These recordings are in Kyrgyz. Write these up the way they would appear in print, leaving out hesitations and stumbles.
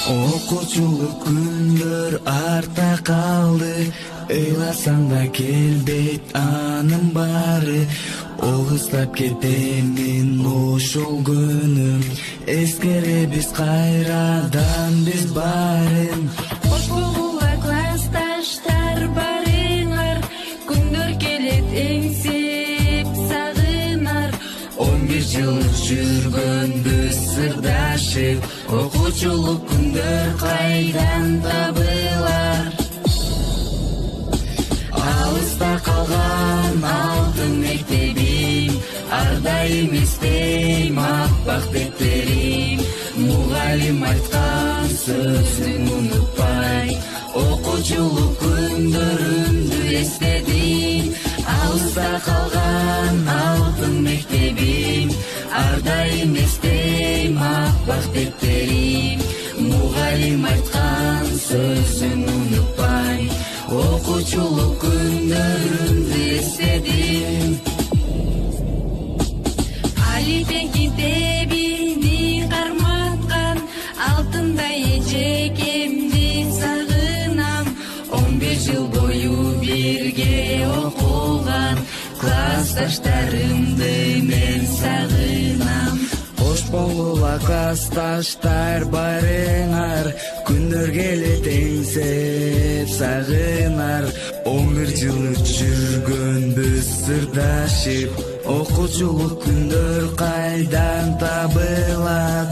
Окуучулук күндөр артта калды, ыйласаң да кел дейт анын баары. Огустап кетемин ошол күнүм, эскеребиз кайрадан биз баарын. Кош болгула классташтар барыңар, күндөр келет эңсеп сагынар. 11 жыл жүргөнбүз сырдашып, окуучулук күндөр кайдан табылар? Алыста калган алтын мектебим, ар дайым эстейм аппак деттерим. Мугалим айткан сөзүн унутпай, окуучулук күндөрүмдү эстедим. Алыста калган алтын мектебим, ар дайым эстейм аппак деттерим. Мугалим айткан сөзүн унутпай, окуучулук күндөрүмдү эстедим. Алипен китебини карматкан, алтындай эжекемди сагынам. 11 жыл бою бирге окуган классташтарымды мен сагынам. Кош болгула классташтар барыңар, күндөр келет эңсеп сагынар. 11 жыл жүргөнбүз сырдашып, окуучулук күндөр кайдан табылат?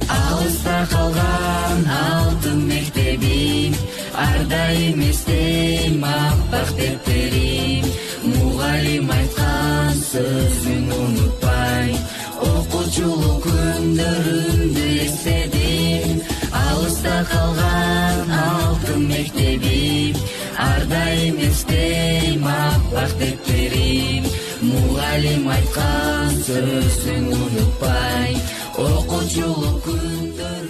Алыста калган алтын мектебим, ар дайым эстейм аппак деттерим. Мугалим айткан сөзүн унутпай, окуучулук күндөрүмдү эстедим. Алыста калган алтын мектебим, ар дайым эстейм аппак деттерим. Мугалим айткан сөзүн унутпай, окуучулук күндөр